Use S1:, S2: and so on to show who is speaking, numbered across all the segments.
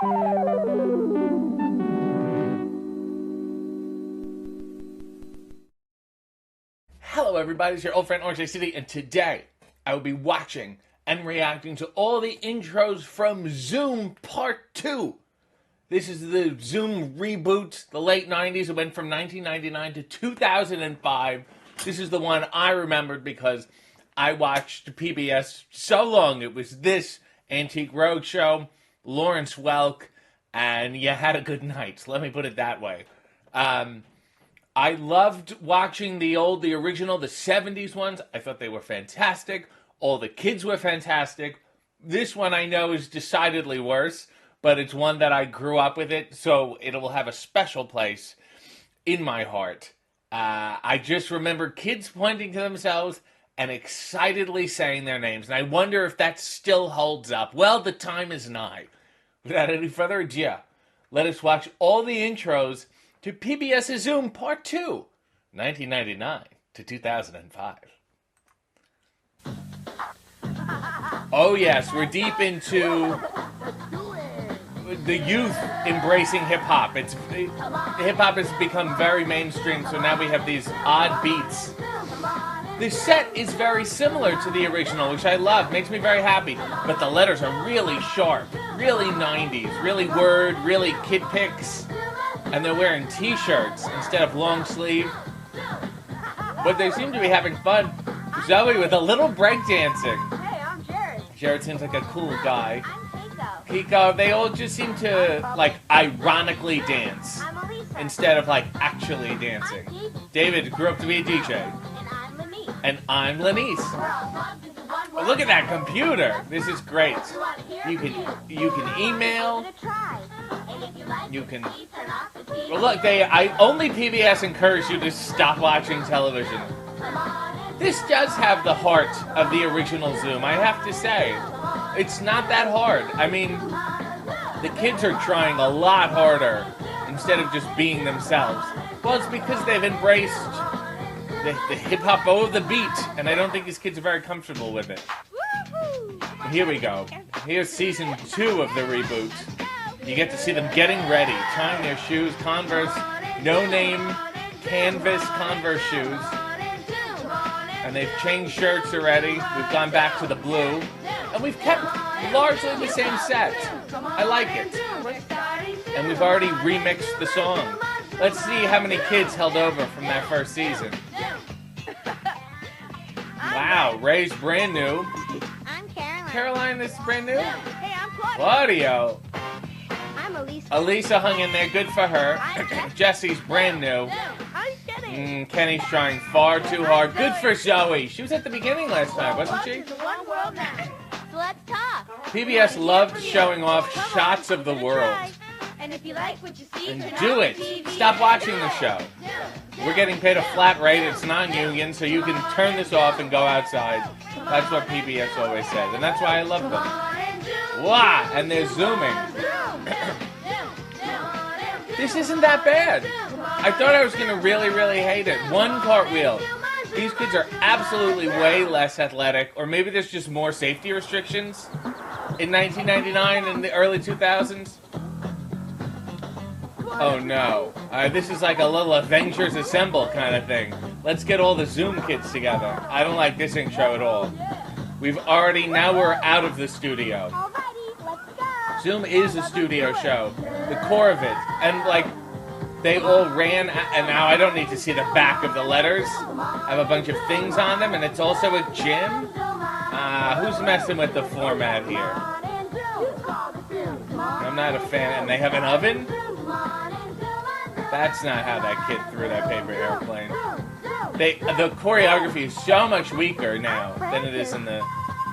S1: Hello everybody, it's your old friend RJ City, and today I will be watching and reacting to all the intros from Zoom Part 2. This is the Zoom reboot, the late 90s. It went from 1999 to 2005. This is the one I remembered because I watched PBS so long. It was this, Antique Roadshow, Lawrence Welk, and you had a good night. Let me put it that way. I loved watching the original, the 70s ones. I thought they were fantastic. All the kids were fantastic. This one I know is decidedly worse, but it's one that I grew up with it, so it will have a special place in my heart. I just remember kids pointing to themselves and excitedly saying their names, and I wonder if that still holds up. Well, the time is nigh. Without any further ado, let us watch all the intros to PBS's Zoom Part 2, 1999 to 2005. Oh yes, we're deep into the youth embracing hip-hop. Hip-hop has become very mainstream, so now we have these odd beats. The set is very similar to the original, which I love, makes me very happy, but the letters are really sharp, really 90s, really word, really kid pics. And they're wearing t-shirts instead of long sleeve. But they seem to be having fun. Zoe with a little breakdancing.
S2: Hey, I'm Jared.
S1: Jared seems like a cool guy.
S2: I'm
S1: Kiko, they all just seem to, like, ironically dance.
S2: I'm Elisa.
S1: Instead of, like, actually dancing. David grew up to be a DJ.
S2: And I'm Lenise.
S1: And I'm Lenise. Oh, look at that computer. This is great. You can email. You can. Well, look, only PBS encouraged you to stop watching television. This does have the heart of the original Zoom, I have to say. It's not that hard. I mean, the kids are trying a lot harder instead of just being themselves. Well, it's because they've embraced the hip-hop over the beat, and I don't think these kids are very comfortable with it. Here we go. Here's season 2 of the reboot. You get to see them getting ready, tying their shoes, Converse, no-name canvas Converse shoes. And they've changed shirts already. We've gone back to the blue. And we've kept largely the same set. I like it. And we've already remixed the song. Let's see how many kids held over from that first season. Wow, Ray's brand new.
S2: I'm Caroline.
S1: Caroline is brand new?
S2: Hey, I'm Claudia.
S1: Claudio.
S2: I'm Elisa.
S1: Elisa hung in there, good for her. Jesse's brand new.
S2: I'm Kenny.
S1: Kenny's trying far too hard. Good for Zoe. She was at the beginning last time, wasn't she?
S2: Welcome to One World now. So let's talk.
S1: PBS loved showing off shots of the world.
S2: And if you like what you see,
S1: And
S2: turn
S1: do
S2: on
S1: it.
S2: the TV.
S1: Stop watching the show. We're getting paid a flat rate. It's non-union, so you can turn this off and go outside. That's what PBS always said, and that's why I love them. Wow, and they're zooming. This isn't that bad. I thought I was going to really, really hate it. One cartwheel. These kids are absolutely way less athletic, or maybe there's just more safety restrictions in 1999 and the early 2000s. Oh no. This is like a little Avengers Assemble kind of thing. Let's get all the Zoom kids together. I don't like this intro at all. Now we're out of the studio.
S2: Alrighty, let's go.
S1: Zoom is a studio show. The core of it. And like, they all ran, and now I don't need to see the back of the letters. I have a bunch of things on them, and it's also a gym. Who's messing with the format here? I'm not a fan. And they have an oven? That's not how that kid threw that paper airplane. The choreography is so much weaker now than it is in the...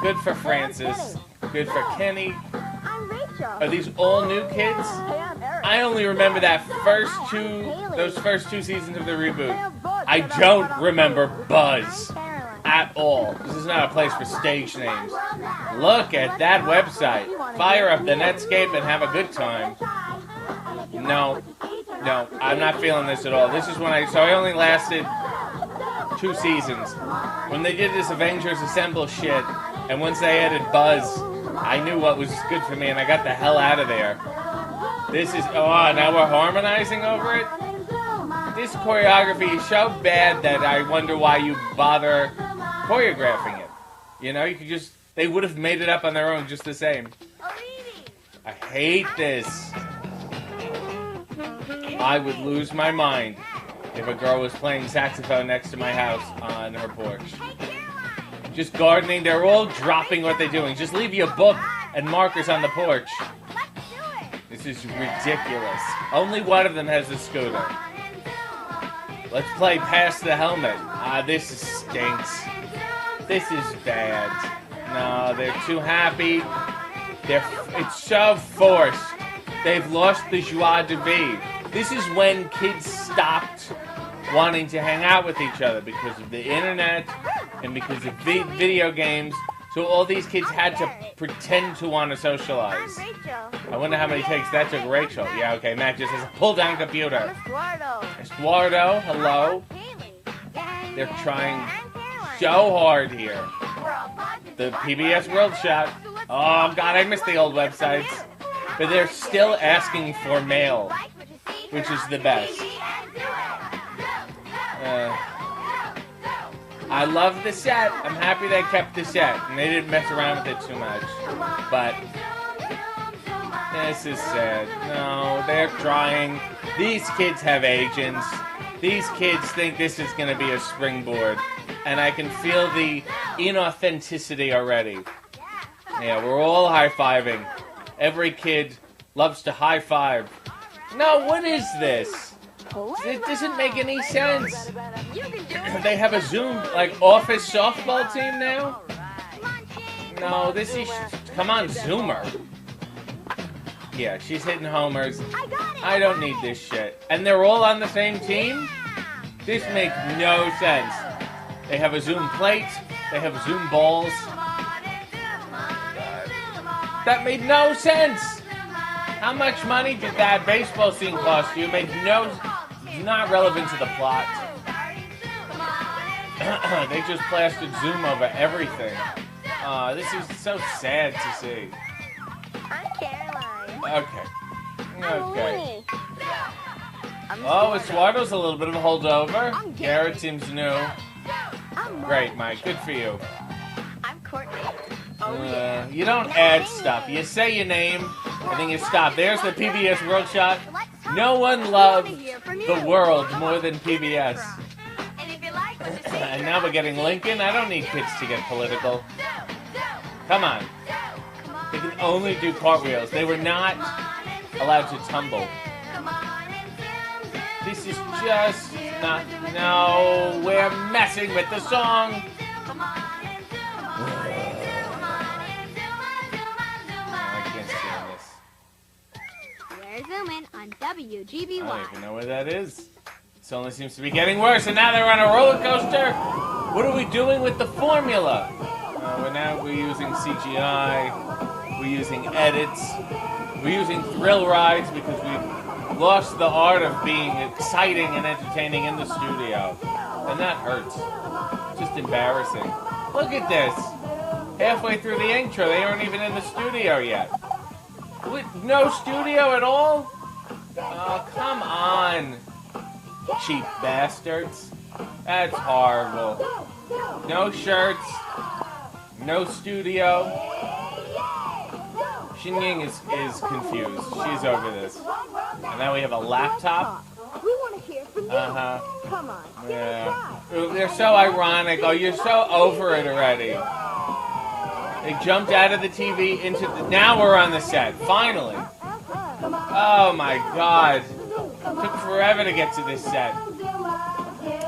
S1: Good for Francis. Good for Kenny.
S2: I'm Rachel.
S1: Are these all new kids?
S2: Hey, I'm Eric.
S1: I only remember those first two seasons of the reboot. I don't remember Buzz at all. This is not a place for stage names. Look at that website. Fire up the Netscape and have a good time. No, I'm not feeling this at all. This is so I only lasted 2 seasons. When they did this Avengers Assemble shit, and once they added Buzz, I knew what was good for me, and I got the hell out of there. This is, oh, now we're harmonizing over it? This choreography is so bad that I wonder why you bother choreographing it. You know, you could just, they would have made it up on their own just the same. I hate this. I would lose my mind if a girl was playing saxophone next to my house on her porch. Just gardening, they're all dropping what they're doing. Just leave your book and markers on the porch. This is ridiculous. Only one of them has a scooter. Let's play Pass the Helmet. This stinks. This is bad. No, they're too happy. It's so forced. They've lost the joie de vivre. This is when kids stopped wanting to hang out with each other because of the internet and because of video games. So all these kids had to pretend to want to socialize. I wonder how many takes that took Rachel. Yeah, okay, Matt just has a pull-down computer. Estuardo, hello. They're trying so hard here. The PBS World Shot. Oh, God, I miss the old websites. But they're still asking for mail, which is the best. I love the set. I'm happy they kept the set, and they didn't mess around with it too much. But this is sad. No, they're trying. These kids have agents. These kids think this is going to be a springboard, and I can feel the inauthenticity already. Yeah, we're all high-fiving. Every kid loves to high-five. No, what is this? It doesn't make any sense. They have a Zoom, like, office softball team now? No, this is... Come on, Zoomer. Yeah, she's hitting homers. I don't need this shit. And they're all on the same team? This makes no sense. They have a Zoom plate. They have Zoom balls. That made no sense. How much money did that baseball scene cost you? It made no... Not relevant to the plot. They just plastered Zoom over everything. This is so sad to see.
S2: I'm Caroline.
S1: Okay. Oh, Estuardo's a little bit of a holdover. Garrett seems new. Great, Mike. Good for you.
S2: I'm Courtney.
S1: You don't add stuff. You say your name, and then you stop. There's the PBS World Shot. No one loves the world more than PBS. And now we're getting Lincoln. I don't need kids to get political. Come on. They can only do cartwheels. They were not allowed to tumble. This is just not... No, we're messing with the song.
S2: Zooming on WGBY.
S1: I don't even know where that is. This only seems to be getting worse, and now they're on a roller coaster. What are we doing with the formula? We're using CGI. We're using edits. We're using thrill rides because we've lost the art of being exciting and entertaining in the studio. And that hurts. It's just embarrassing. Look at this. Halfway through the intro, they aren't even in the studio yet. With no studio at all? Oh, come on. Cheap bastards. That's horrible. No shirts. No studio. Xinying is confused. She's over this. And now we have a laptop.
S2: We want to hear from you. Come on.
S1: Yeah. They're so ironic. Oh, you're so over it already. They jumped out of the TV into the... Now we're on the set. Finally. Oh my God. It took forever to get to this set.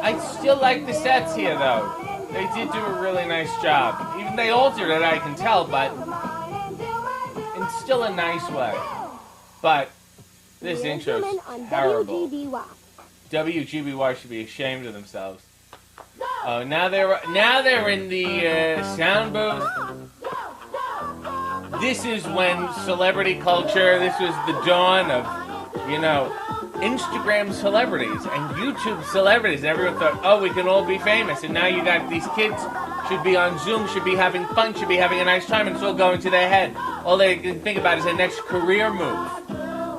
S1: I still like the sets here, though. They did do a really nice job. Even they altered it, I can tell, but... in still a nice way. But this intro's terrible. WGBY should be ashamed of themselves. Oh, now they're in the sound booth. This is when celebrity culture, this was the dawn of, you know, Instagram celebrities and YouTube celebrities. And everyone thought, oh, we can all be famous. And now you got these kids should be on Zoom, should be having fun, should be having a nice time, and it's all going to their head. All they can think about is their next career move.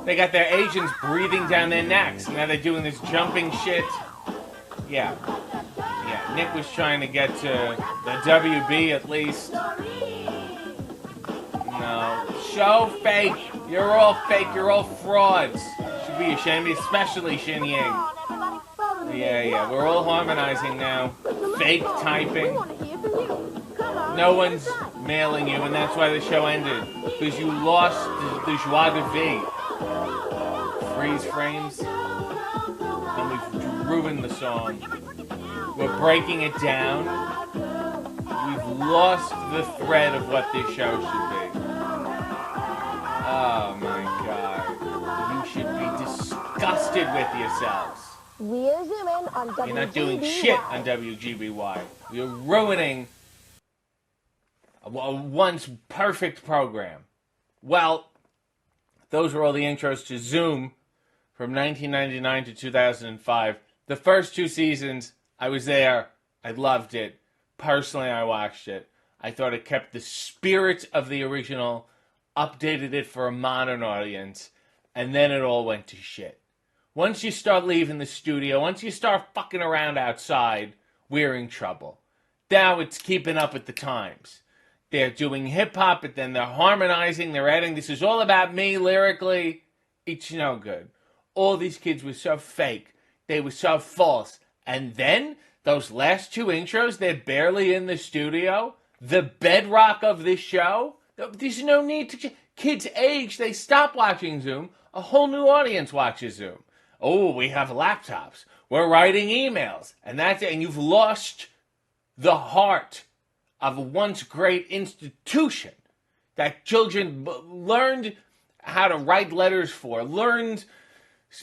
S1: They got their agents breathing down their necks. Now they're doing this jumping shit. Yeah. Yeah, Nick was trying to get to the WB at least. No. Show fake. You're all fake. You're all frauds. Should be ashamed, especially Shin Ying. Yeah. We're all harmonizing now. Fake typing. No one's mailing you, and that's why the show ended. Because you lost the joie de vivre. Freeze frames. And we've ruined the song. We're breaking it down. We've lost the thread of what this show should be. Oh my God. You should be disgusted with yourselves.
S2: We're zooming on WGBY.
S1: You're not doing shit on WGBY. You're ruining a once perfect program. Well, those were all the intros to Zoom from 1999 to 2005. The first 2 seasons, I was there. I loved it. Personally, I watched it. I thought it kept the spirit of the original, updated it for a modern audience, and then it all went to shit. Once you start leaving the studio, once you start fucking around outside, we're in trouble. Now it's keeping up with the times. They're doing hip-hop, but then they're harmonizing, they're adding, this is all about me lyrically. It's no good. All these kids were so fake. They were so false. And then, those last 2 intros, they're barely in the studio. The bedrock of this show. There's no need to... Kids age, they stop watching Zoom. A whole new audience watches Zoom. Oh, we have laptops. We're writing emails. And that's it. And you've lost the heart of a once great institution that children learned how to write letters for, learned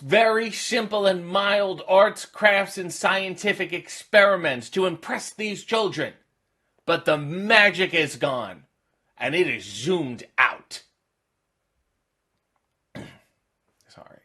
S1: very simple and mild arts, crafts, and scientific experiments to impress these children. But the magic is gone, and it is zoomed out. Sorry.